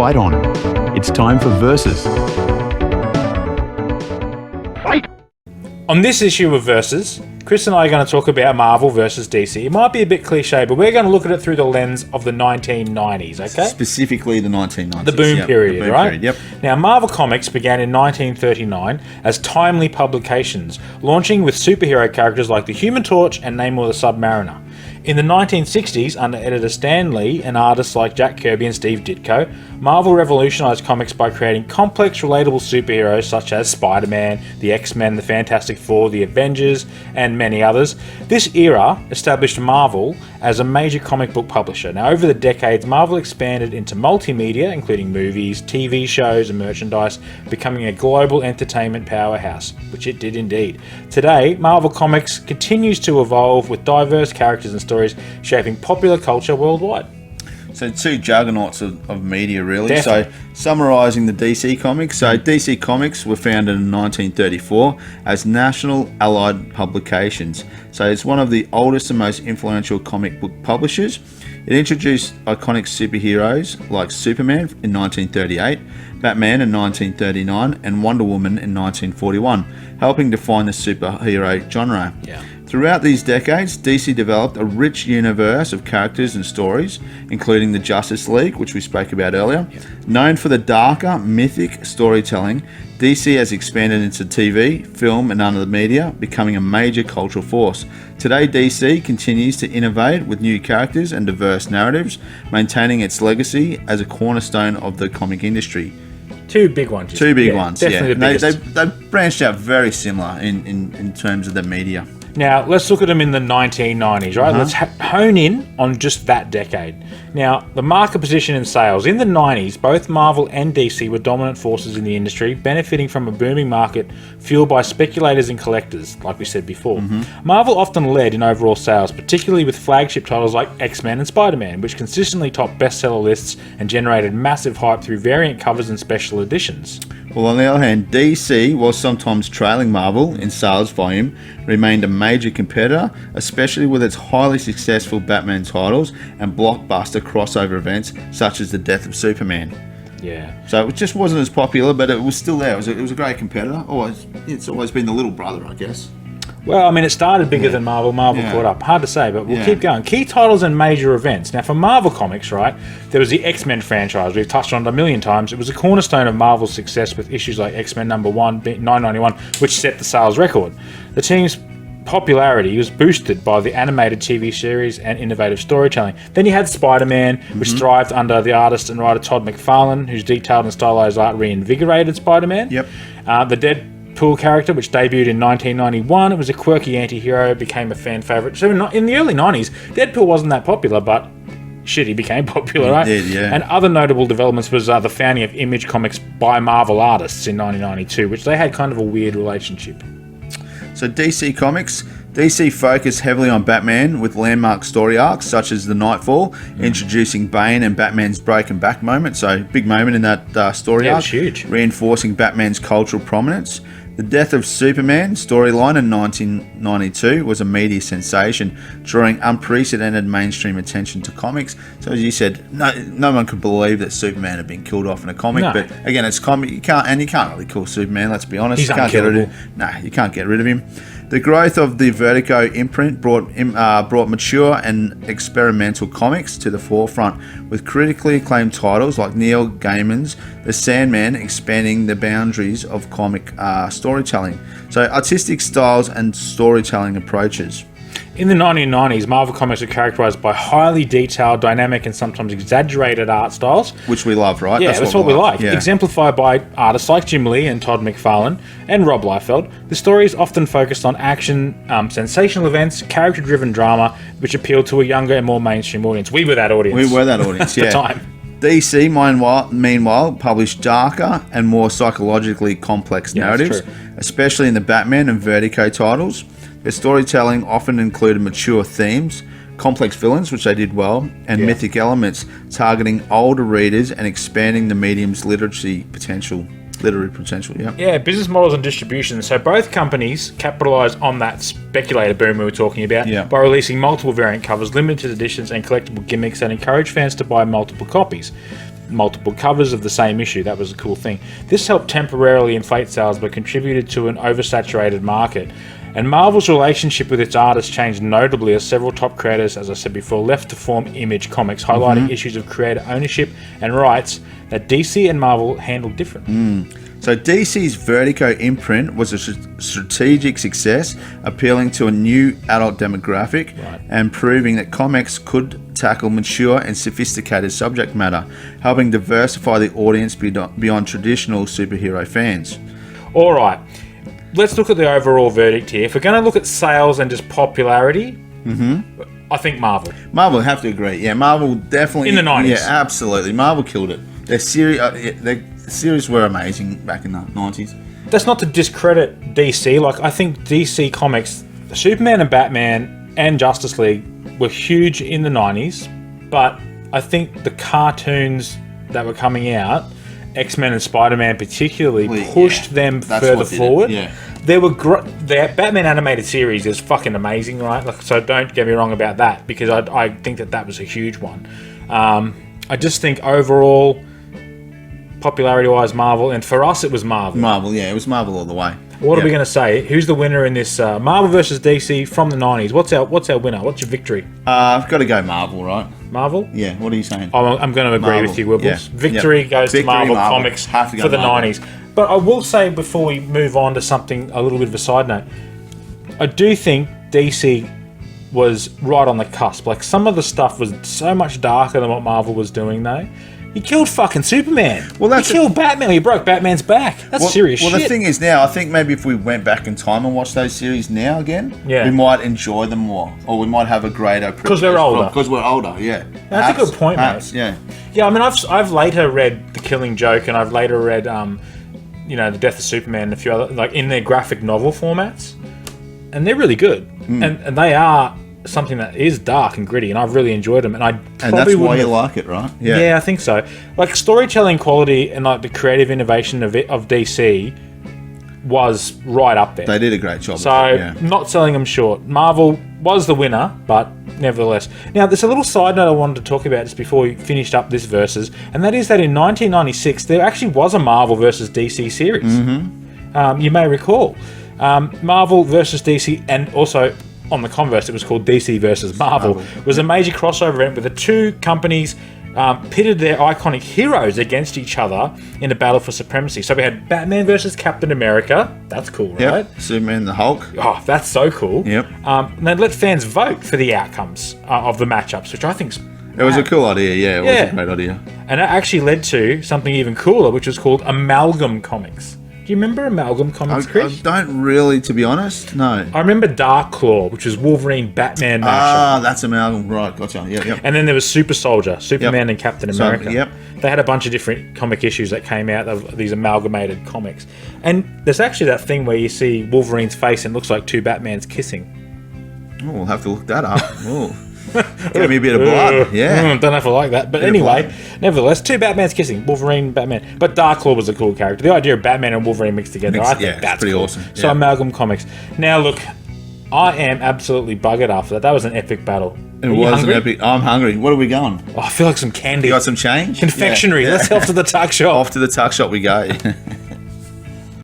fight on. It's time for Versus. On this issue of Versus, Chris and I are going to talk about Marvel versus DC. It might be a bit cliche, but we're going to look at it through the lens of the 1990s, okay? Specifically the 1990s. The boom period, the boom right? Period, yep. Now, Marvel Comics began in 1939 as timely publications, launching with superhero characters like the Human Torch and Namor the Submariner. In the 1960s, under editor Stan Lee and artists like Jack Kirby and Steve Ditko, Marvel revolutionized comics by creating complex, relatable superheroes such as Spider-Man, the X-Men, the Fantastic Four, the Avengers, and many others. This era established Marvel as a major comic book publisher. Now, over the decades, Marvel expanded into multimedia, including movies, TV shows, and merchandise, becoming a global entertainment powerhouse, which it did indeed. Today, Marvel Comics continues to evolve with diverse characters and stories shaping popular culture worldwide. So two juggernauts of media, really. Definitely. So summarising the DC Comics. So DC Comics were founded in 1934 as National Allied Publications. So it's one of the oldest and most influential comic book publishers. It introduced iconic superheroes like Superman in 1938, Batman in 1939, and Wonder Woman in 1941, helping define the superhero genre. Yeah. Throughout these decades, DC developed a rich universe of characters and stories, including the Justice League, which we spoke about earlier. Known for the darker, mythic storytelling, DC has expanded into TV, film, and other media, becoming a major cultural force. Today, DC continues to innovate with new characters and diverse narratives, maintaining its legacy as a cornerstone of the comic industry. Two big ones. Definitely the biggest. They branched out very similar in terms of the media. Now, let's look at them in the 1990s, right? Let's hone in on just that decade. Now, the market position in sales. In the 90s, both Marvel and DC were dominant forces in the industry, benefiting from a booming market fueled by speculators and collectors, like we said before. Marvel often led in overall sales, particularly with flagship titles like X-Men and Spider-Man, which consistently topped bestseller lists and generated massive hype through variant covers and special editions. Well, on the other hand, DC, while sometimes trailing Marvel in sales volume, remained a major competitor, especially with its highly successful Batman titles and blockbuster crossover events such as the death of Superman. Yeah. So it just wasn't as popular, but it was still there. It was a great competitor. It's always been the little brother, I guess. Well, I mean, it started bigger than Marvel. Marvel caught up. Hard to say, but we'll keep going. Key titles and major events. Now, for Marvel Comics, right, there was the X-Men franchise. We've touched on it a million times. It was a cornerstone of Marvel's success with issues like X-Men #1, 991, which set the sales record. The team's popularity was boosted by the animated TV series and innovative storytelling. Then you had Spider-Man, which thrived under the artist and writer Todd McFarlane, whose detailed and stylized art reinvigorated Spider-Man. Yep. The Deadpool character, which debuted in 1991. It was a quirky anti-hero, became a fan favourite. So in the early 90s, Deadpool wasn't that popular, but shit, he became popular, right? He did, yeah. And other notable developments was the founding of Image Comics by Marvel artists in 1992, which they had kind of a weird relationship. So DC Comics. DC focused heavily on Batman with landmark story arcs such as the Nightfall, introducing Bane and Batman's broken back moment. So big moment in that story arc. It's huge. Reinforcing Batman's cultural prominence. The death of Superman storyline in 1992 was a media sensation, drawing unprecedented mainstream attention to comics. So as you said, no one could believe that Superman had been killed off in a comic. No. But again, it's comic. You can't really kill Superman. Let's be honest. He's You can't get rid of unkillable. you can't get rid of him. The growth of the Vertigo imprint brought mature and experimental comics to the forefront, with critically acclaimed titles like Neil Gaiman's The Sandman expanding the boundaries of comic storytelling. So artistic styles and storytelling approaches. In the 1990s, Marvel Comics were characterized by highly detailed, dynamic, and sometimes exaggerated art styles. Which we love, right? Yeah, that's what we like. Yeah. Exemplified by artists like Jim Lee and Todd McFarlane and Rob Liefeld. The stories often focused on action, sensational events, character-driven drama, which appealed to a younger and more mainstream audience. We were that audience. We were that audience, yeah. At the time. DC, meanwhile, published darker and more psychologically complex narratives, that's true. especially in the Batman and Vertigo titles. Their storytelling often included mature themes, complex villains, which they did well, and mythic elements, targeting older readers and expanding the medium's literary potential. Yeah, business models and distribution. So both companies capitalised on that speculator boom we were talking about by releasing multiple variant covers, limited editions, and collectible gimmicks that encourage fans to buy multiple copies. multiple covers of the same issue. That was a cool thing. This helped temporarily inflate sales but contributed to an oversaturated market. And Marvel's relationship with its artists changed notably as several top creators, as I said before, left to form Image Comics, highlighting issues of creator ownership and rights that DC and Marvel handled differently. So DC's Vertigo imprint was a strategic success, appealing to a new adult demographic and proving that comics could tackle mature and sophisticated subject matter, helping diversify the audience beyond traditional superhero fans. All right, let's look at the overall verdict here. If we're going to look at sales and just popularity, I think Marvel. Marvel, I have to agree. Yeah, Marvel definitely... In the 90s. Yeah, absolutely. Marvel killed it. Their series were amazing back in the 90s. That's not to discredit DC. Like, I think DC Comics, Superman and Batman and Justice League were huge in the 90s, but I think the cartoons that were coming out, X-Men and Spider-Man particularly, pushed them further forward. There were the Batman animated series is fucking amazing, right? Like, so don't get me wrong about that, because I think that was a huge one. I just think overall, popularity-wise, Marvel, and for us, it was Marvel. Marvel, yeah, it was Marvel all the way. What are we going to say? Who's the winner in this Marvel versus DC from the 90s? What's our winner? What's your victory? I've got to go Marvel, right? Marvel? Yeah, what are you saying? I'm going to agree Marvel. with you, Wibbles. Yeah. Victory goes to Marvel Comics Have to go for the Marvel. 90s. But I will say, before we move on to something, a little bit of a side note, I do think DC was right on the cusp. Like, some of the stuff was so much darker than what Marvel was doing, though. He killed fucking Superman. Well, he killed Batman. He broke Batman's back. That's serious shit. Well, the thing is now, I think maybe if we went back in time and watched those series now again, we might enjoy them more, or we might have a greater because we're older. Because we're older, yeah. That's a good point, mate. Yeah. Yeah, I mean, I've later read The Killing Joke, and I've later read, The Death of Superman, and a few other, like, in their graphic novel formats, and they're really good, and they are something that is dark and gritty, and I've really enjoyed them, and that's why you like it, right? Yeah, I think so. Like, storytelling quality and like the creative innovation of DC was right up there. They did a great job. So not selling them short. Marvel was the winner, but nevertheless. Now, there's a little side note I wanted to talk about just before we finished up this versus, and that is that in 1996 there actually was a Marvel versus DC series. You may recall Marvel versus DC, and also on the converse, it was called DC versus Marvel. It was a major crossover event where the two companies pitted their iconic heroes against each other in a battle for supremacy. So we had Batman versus Captain America. That's cool, right? Yep. Superman and the Hulk. Oh, that's so cool. Yep. And they let fans vote for the outcomes of the matchups, which I think's... It was a cool idea, yeah. It was a great idea. And it actually led to something even cooler, which was called Amalgam Comics. Do you remember Amalgam Comics, Chris? I don't really, to be honest, no. I remember Dark Claw, which was Wolverine-Batman mashup. That's Amalgam, right, gotcha. Yep. And then there was Super Soldier, Superman and Captain America. Yep. They had a bunch of different comic issues that came out of these amalgamated comics. And there's actually that thing where you see Wolverine's face and it looks like two Batmans kissing. Oh, we'll have to look that up. Oh. Give me a bit of blood. Yeah. Don't know if I like that. But anyway, nevertheless, two Batmans kissing. Wolverine, Batman. But Dark Claw was a cool character. The idea of Batman and Wolverine mixed together, I think that's pretty cool. Awesome. So Amalgam Comics. Now, look, I am absolutely buggered after that. That was an epic battle. It was an epic. I'm hungry. What are we going? Oh, I feel like some candy. You got some change? Confectionery. Let's head off to the tuck shop. Off to the tuck shop we go.